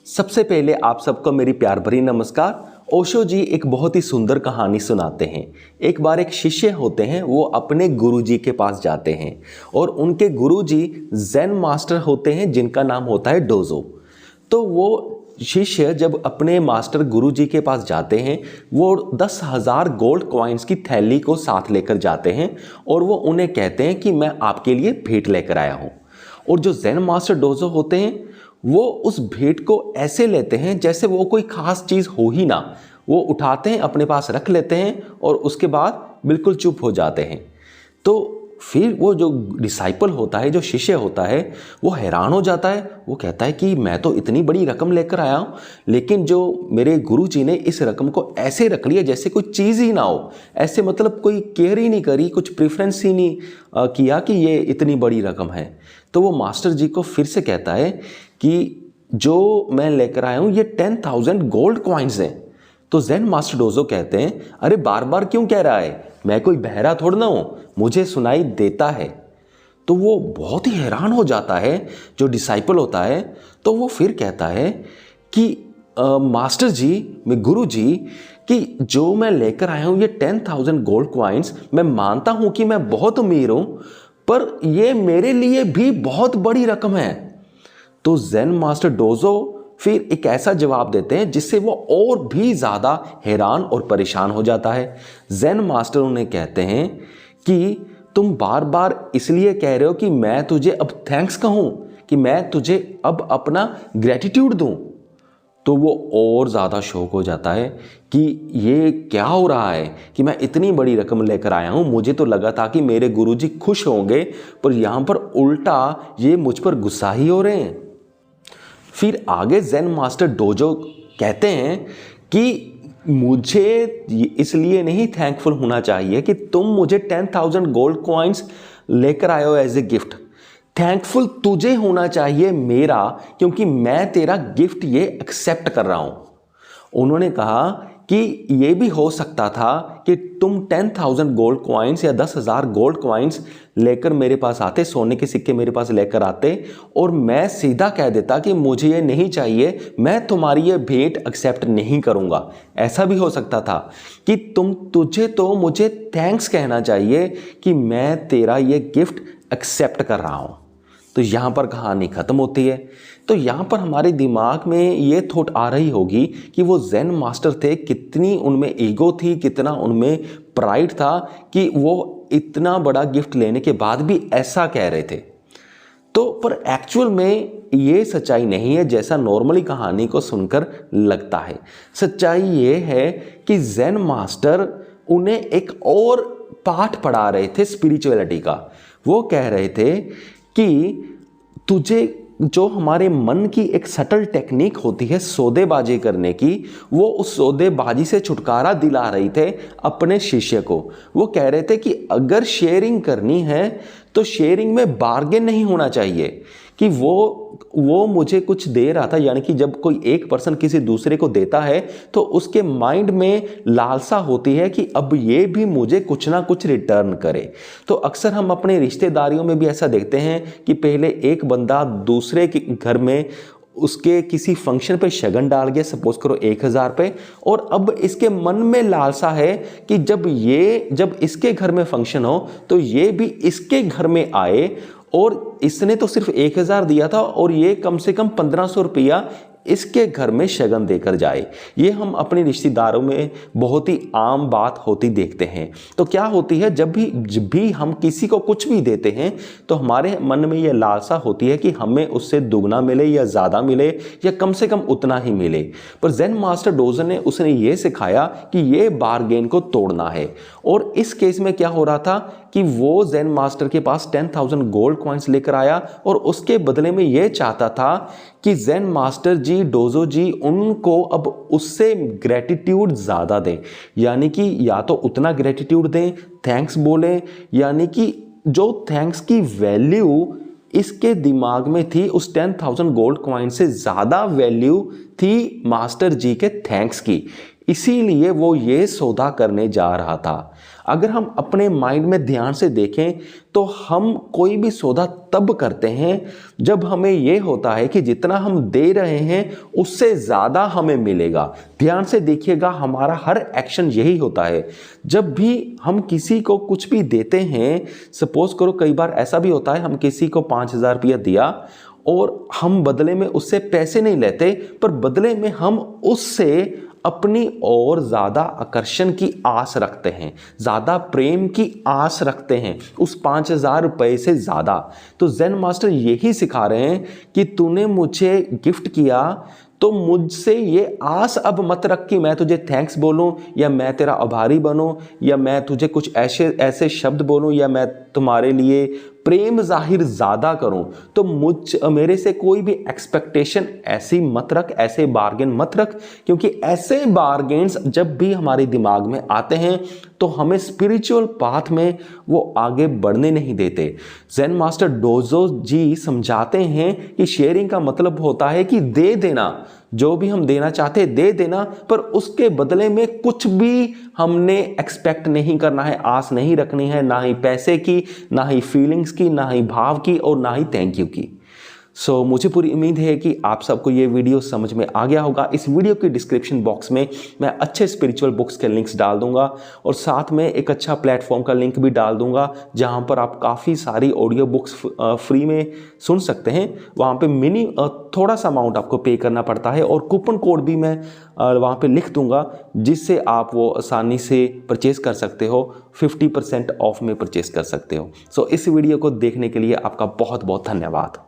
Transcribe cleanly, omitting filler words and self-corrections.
सबसे पहले आप सबको मेरी प्यार भरी नमस्कार। ओशो जी एक बहुत ही सुंदर कहानी सुनाते हैं। एक बार एक शिष्य होते हैं, वो अपने गुरुजी के पास जाते हैं और उनके गुरुजी ज़ेन मास्टर होते हैं जिनका नाम होता है डोजो। तो वो शिष्य जब अपने मास्टर गुरुजी के पास जाते हैं, वो 10,000 गोल्ड कॉइन्स की थैली को साथ लेकर जाते हैं और वो उन्हें कहते हैं कि मैं आपके लिए भेंट लेकर आया हूँ। और जो ज़ेन मास्टर डोजो होते हैं वो उस भेंट को ऐसे लेते हैं जैसे वो कोई खास चीज़ हो ही ना। वो उठाते हैं, अपने पास रख लेते हैं और उसके बाद बिल्कुल चुप हो जाते हैं। तो फिर वो जो डिसाइपल होता है, जो शिष्य होता है, वो हैरान हो जाता है। वो कहता है कि मैं तो इतनी बड़ी रकम लेकर आया हूँ, लेकिन जो मेरे गुरुजी ने इस रकम को ऐसे रख लिया जैसे कोई चीज़ ही ना हो। ऐसे मतलब कोई केयर ही नहीं करी, कुछ प्रेफरेंस ही नहीं किया कि ये इतनी बड़ी रकम है। तो वो मास्टर जी को फिर से कहता है कि जो मैं लेकर आया हूँ ये 10,000 गोल्ड कॉइन्स हैं। तो ज़ेन मास्टर डोजो कहते हैं, अरे बार बार क्यों कह रहा है, मैं कोई बहरा थोड़ा ना हूँ, मुझे सुनाई देता है। तो वो बहुत ही हैरान हो जाता है जो डिसाइपल होता है। तो वो फिर कहता है कि मास्टर जी, मैं गुरु जी, कि जो मैं लेकर आया हूँ ये 10,000 गोल्ड कॉइन्स, मैं मानता हूँ कि मैं बहुत अमीर हूँ, पर ये मेरे लिए भी बहुत बड़ी रकम है। तो ज़ेन मास्टर डोजो फिर एक ऐसा जवाब देते हैं जिससे वो और भी ज़्यादा हैरान और परेशान हो जाता है। ज़ेन मास्टर उन्हें कहते हैं कि तुम बार बार इसलिए कह रहे हो कि मैं तुझे अब थैंक्स कहूँ, कि मैं तुझे अब अपना ग्रेटिट्यूड दूँ। तो वो और ज़्यादा शॉक हो जाता है कि ये क्या हो रहा है कि मैं इतनी बड़ी रकम लेकर आया हूँ, मुझे तो लगा था कि मेरे गुरुजी खुश होंगे, पर यहाँ पर उल्टा ये मुझ पर गुस्सा ही हो रहे हैं। फिर आगे ज़ेन मास्टर डोजो कहते हैं कि मुझे इसलिए नहीं थैंकफुल होना चाहिए कि तुम मुझे 10,000 गोल्ड कॉइन्स लेकर आए हो एज ए गिफ्ट। थैंकफुल तुझे होना चाहिए मेरा, क्योंकि मैं तेरा गिफ्ट ये एक्सेप्ट कर रहा हूं। उन्होंने कहा कि ये भी हो सकता था कि तुम 10,000 गोल्ड कॉइन्स या 10,000 गोल्ड कॉइन्स लेकर मेरे पास आते, सोने के सिक्के मेरे पास लेकर आते और मैं सीधा कह देता कि मुझे ये नहीं चाहिए, मैं तुम्हारी ये भेंट एक्सेप्ट नहीं करूंगा। ऐसा भी हो सकता था कि तुझे तो मुझे थैंक्स कहना चाहिए कि मैं तेरा ये गिफ्ट एक्सेप्ट कर रहा हूं। तो यहाँ पर कहानी खत्म होती है। तो यहाँ पर हमारे दिमाग में ये थॉट आ रही होगी कि वो ज़ेन मास्टर थे, कितनी उनमें ईगो थी, कितना उनमें प्राइड था कि वो इतना बड़ा गिफ्ट लेने के बाद भी ऐसा कह रहे थे। तो पर एक्चुअल में ये सच्चाई नहीं है जैसा नॉर्मली कहानी को सुनकर लगता है। सच्चाई ये है कि ज़ेन मास्टर उन्हें एक और पाठ पढ़ा रहे थे स्पिरिचुअलिटी का। वो कह रहे थे कि तुझे जो हमारे मन की एक सटल टेक्निक होती है सौदेबाजी करने की, वो उस सौदेबाजी से छुटकारा दिला रही थे अपने शिष्य को। वो कह रहे थे कि अगर शेयरिंग करनी है तो शेयरिंग में बार्गेन नहीं होना चाहिए, कि वो मुझे कुछ दे रहा था, यानी कि जब कोई एक पर्सन किसी दूसरे को देता है तो उसके माइंड में लालसा होती है कि अब ये भी मुझे कुछ ना कुछ रिटर्न करे। तो अक्सर हम अपने रिश्तेदारियों में भी ऐसा देखते हैं कि पहले एक बंदा दूसरे के घर में उसके किसी फंक्शन पे शगन डाल गया, सपोज करो 1,000 पे, और अब इसके मन में लालसा है कि जब इसके घर में फंक्शन हो तो ये भी इसके घर में आए, और इसने तो सिर्फ 1,000 दिया था और ये कम से कम 1,500 रुपया इसके घर में शगन देकर जाए। ये हम अपने रिश्तेदारों में बहुत ही आम बात होती देखते हैं। तो क्या होती है, जब भी हम किसी को कुछ भी देते हैं तो हमारे मन में ये लालसा होती है कि हमें उससे दुगना मिले या ज़्यादा मिले या कम से कम उतना ही मिले। पर ज़ेन मास्टर डोजो ने उसने ये सिखाया कि ये बार्गेन को तोड़ना है। और इस केस में क्या हो रहा था कि वो ज़ेन मास्टर के पास 10,000 गोल्ड कॉइन्स लेकर आया और उसके बदले में ये चाहता था कि ज़ेन मास्टर जी, डोजो जी, उनको अब उससे ग्रेटिट्यूड ज़्यादा दें, यानी कि या तो उतना ग्रेटिट्यूड दें, थैंक्स बोलें, यानी कि जो थैंक्स की वैल्यू इसके दिमाग में थी उस 10,000 गोल्ड कॉइन से ज़्यादा वैल्यू थी मास्टर जी के थैंक्स की। इसीलिए वो ये सौदा करने जा रहा था। अगर हम अपने माइंड में ध्यान से देखें तो हम कोई भी सौदा तब करते हैं जब हमें ये होता है कि जितना हम दे रहे हैं उससे ज़्यादा हमें मिलेगा। ध्यान से देखिएगा, हमारा हर एक्शन यही होता है। जब भी हम किसी को कुछ भी देते हैं, सपोज करो कई बार ऐसा भी होता है हम किसी को 5,000 रुपया दिया और हम बदले में उससे पैसे नहीं लेते, पर बदले में हम उससे अपनी और ज़्यादा आकर्षण की आस रखते हैं, ज़्यादा प्रेम की आस रखते हैं उस 5,000 रुपये से ज़्यादा। तो ज़ेन मास्टर यही सिखा रहे हैं कि तूने मुझे गिफ्ट किया तो मुझसे ये आस अब मत रख कि मैं तुझे थैंक्स बोलूं या मैं तेरा आभारी बनूं या मैं तुझे कुछ ऐसे शब्द बोलूं या मैं तुम्हारे लिए प्रेम जाहिर ज़्यादा करूं। तो मेरे से कोई भी एक्सपेक्टेशन ऐसी मत रख, ऐसे बार्गेन मत रख, क्योंकि ऐसे बार्गेन्स जब भी हमारे दिमाग में आते हैं तो हमें स्पिरिचुअल पाथ में वो आगे बढ़ने नहीं देते। ज़ेन मास्टर डोजो जी समझाते हैं कि शेयरिंग का मतलब होता है कि दे देना, जो भी हम देना चाहते हैं दे देना, पर उसके बदले में कुछ भी हमने एक्सपेक्ट नहीं करना है, आस नहीं रखनी है, ना ही पैसे की, ना ही फीलिंग्स की, ना ही भाव की और ना ही थैंक यू की। सो मुझे पूरी उम्मीद है कि आप सबको ये वीडियो समझ में आ गया होगा। इस वीडियो के डिस्क्रिप्शन बॉक्स में मैं अच्छे स्पिरिचुअल बुक्स के लिंक्स डाल दूंगा और साथ में एक अच्छा प्लेटफॉर्म का लिंक भी डाल दूंगा जहां पर आप काफ़ी सारी ऑडियो बुक्स फ्री में सुन सकते हैं। वहां पे थोड़ा सा अमाउंट आपको पे करना पड़ता है और कूपन कोड भी मैं वहां पे लिख दूंगा जिससे आप वो आसानी से परचेस कर सकते हो, 50% ऑफ में परचेस कर सकते हो। सो इस वीडियो को देखने के लिए आपका बहुत बहुत धन्यवाद।